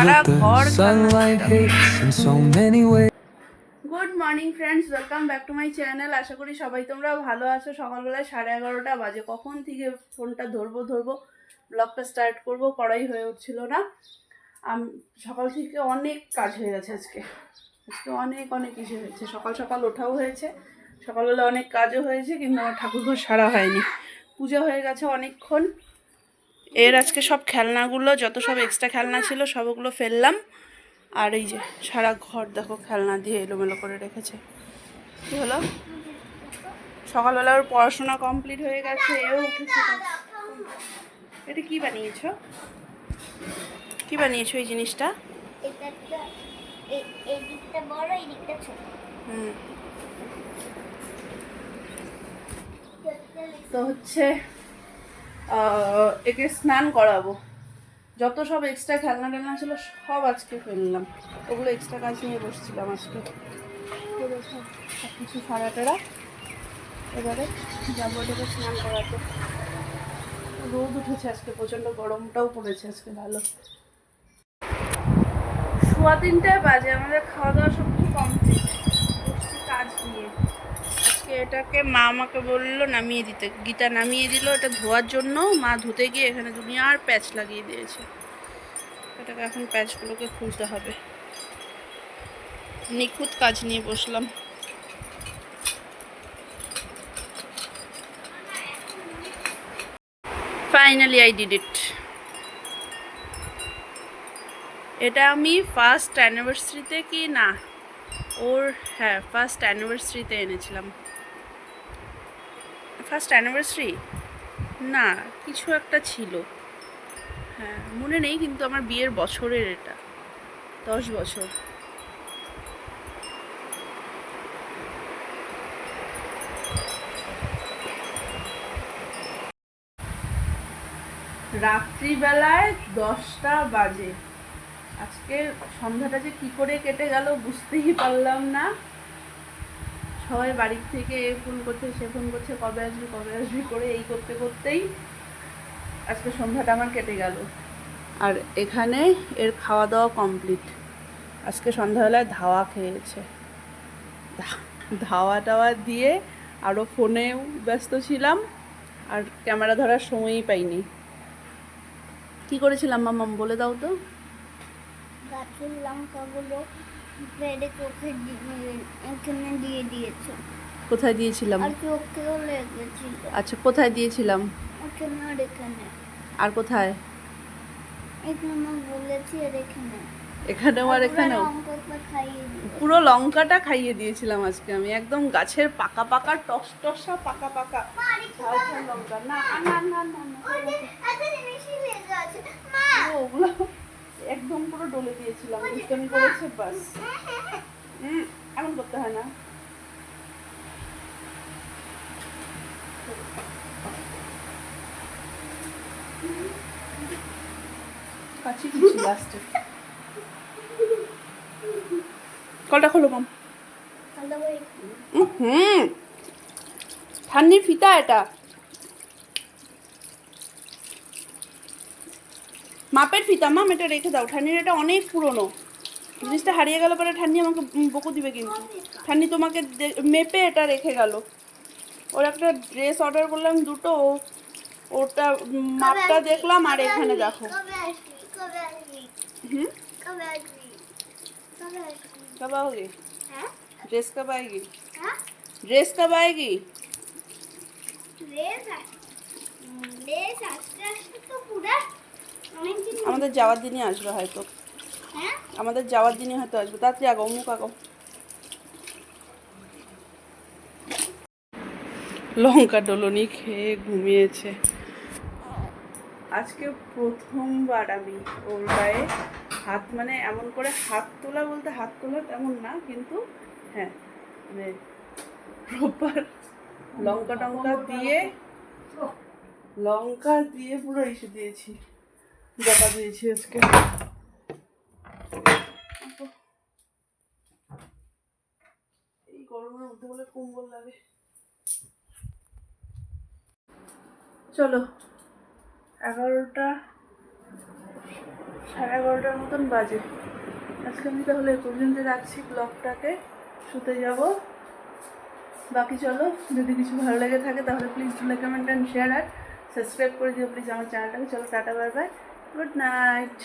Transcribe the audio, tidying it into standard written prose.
but the sunlight hits in so many ways. Good morning friends, welcome back to my channel. আশা করি সবাই তোমরা ভালো আছো। সকালবেলায় 11:30 বাজে, কখন থেকে ফোনটা ধরবো ব্লগটা স্টার্ট করব করাই হয়ে উঠছিল না। সকাল থেকে অনেক কাজ হয়ে গেছে আজকে অনেক কিছু হয়েছে। সকাল সকাল ওঠাও হয়েছে, সকালবেলা অনেক কাজও হয়েছে, কিন্তু আমার ঠাকুরঘর সারা হয়নি। পূজা হয়ে গেছে অনেকক্ষণ। এর আজকে সব খেলনাগুলো, যত সব এক্সট্রা খেলনা ছিল সবগুলো ফেললাম। আর এই যে সারা ঘর দেখো খেলনা দিয়ে এলোমেলো করে রেখেছে। কী হলো? সকালবেলা ওর পড়াশোনা কমপ্লিট হয়ে গেছে, এও উঠেছে। এটা কি বানিয়েছো? কি বানিয়েছো এই জিনিসটা? তো হচ্ছে একে স্নান করাবো। যত সব এক্সট্রা খেলনা টেলনা ছিল সব আজকে ফেললাম। ওগুলো এক্সট্রা কাজ নিয়ে বসছিলাম আজকে। সব কিছু সারাটেরা এবারে যাবো ওটাকে স্নান করাতে। রোদ উঠেছে আজকে, প্রচণ্ড গরমটাও পড়েছে আজকে ভালো। 3:15 বাজে, আমাদের খাওয়া দাওয়া সব কিছু কমপ্লিট। বসছি কাজ নিয়ে। আজকে এটাকে মা আমাকে বললো নামিয়ে দিতে, গীতা নামিয়ে দিল এটা ধোয়ার জন্য। মা ধুতে গিয়ে এখানে দুনিয়ার প্যাচ লাগিয়ে দিয়েছে। এটাকে এখন প্যাচগুলোকে খুলতে হবে। নিখুঁত কাজ নিয়ে বসলাম। Finally I did it. এটা আমি ফার্স্ট অ্যানিভার্সারিতে কি না ওর, হ্যাঁ ফার্স্ট অ্যানিভার্সারিতে এনেছিলাম। ফার্স্ট অ্যানিভার্সারি না, কিছু একটা ছিল, হ্যাঁ মনে নেই, কিন্তু আমার বিয়ের বছরের এটা, 10 বছর। রাত্রিবেলায় 10টা বাজে। আজকে সন্ধ্যাটা যে কী করে কেটে গেল বুঝতেই পারলাম না। সবাই বাড়ির থেকে এ ফোন করছে, সে ফোন করছে, কবে আসবি করে এই করতে করতেই আজকে সন্ধ্যাটা আমার কেটে গেল। আর এখানে এর খাওয়া দাওয়া কমপ্লিট। আজকে সন্ধ্যাবেলায় ধাওয়া খেয়েছে। ধাওয়া টাওয়া দিয়ে আরও ফোনেও ব্যস্ত ছিলাম, আর ক্যামেরা ধরার সময়ই পাইনি। কি করেছিলাম মাম্মাম বলে দাও তো? গাছের লঙ্কাগুলো পেড়ে চোখে এখানে দিয়ে দিয়েছে। কোথায় দিয়েছিলাম? আর চোখেও লেগেছিল। আচ্ছা কোথায় দিয়েছিলাম? এখানে আর এখানে। আর কোথায়? এখানে বলেছি আর এখানে। এখানেও আর এখানেও? পুরো লঙ্কাটা খাইয়ে দিয়েছিলাম আজকে আমি, একদম গাছের পাকা পাকা টসটসা পাকা পাকা ঝাল ঝাল লঙ্কা। না না না না ওগুলো একদম পুরো ডলে দিয়েছিলাম, দুষ্টামি করেছে বাস। এমন করতে হয় না। কাছি দিচ্ছি লাস্টে। কলটা খোলো মাম। ঠান্ডির ফিতা এটা, মাপের ফিতা মাম, এটা রেখে দাও। ঠান্ডির এটা অনেক পুরনো, জিনিসটা হারিয়ে গেল পরে ঠান্ডি আমাকে বকু দিবে। কিন্তু ঠান্ডি তোমাকে মেপে এটা রেখে গেল। ওর একটা ড্রেস অর্ডার করলাম দুটো, ওটা মাপটা দেখলাম। আর এখানে দেখো। कब आओगे? ड्रेस कब आएगी? ड्रेस कब आएगी? আমাদের যাওয়ার দিনই আসবে হয়তো। আমাদের যাওয়ার দিনই হয়তো আসবে। তাড়াতাড়ি আগাও, মুখ আগাও। লঙ্কা ডলনি খেয়ে ঘুমিয়েছে। আজকে প্রথমবার আমি ওর গায়ে হাত, মানে এমন করে হাত তোলা বলতে হাত তোলা তেমন না, কিন্তু হ্যাঁ মানে প্রপার লঙ্কা দিয়ে পুরো এসে দিয়েছি, জপা দিয়েছি আজকে। এই গরমের মধ্যে বলে কম্বল লাগে। চলো 11টা 11:30 মতন বাজে। আজকে আমি তাহলে এই পর্যন্ত রাখছি ব্লগটাকে, শুতে যাব। বাকি চলো, যদি কিছু ভালো লেগে থাকে তাহলে please do like, comment and share আর সাবস্ক্রাইব করে দিও প্লিজ আমার চ্যানেলটাকে। চলো tata, bye bye, good night.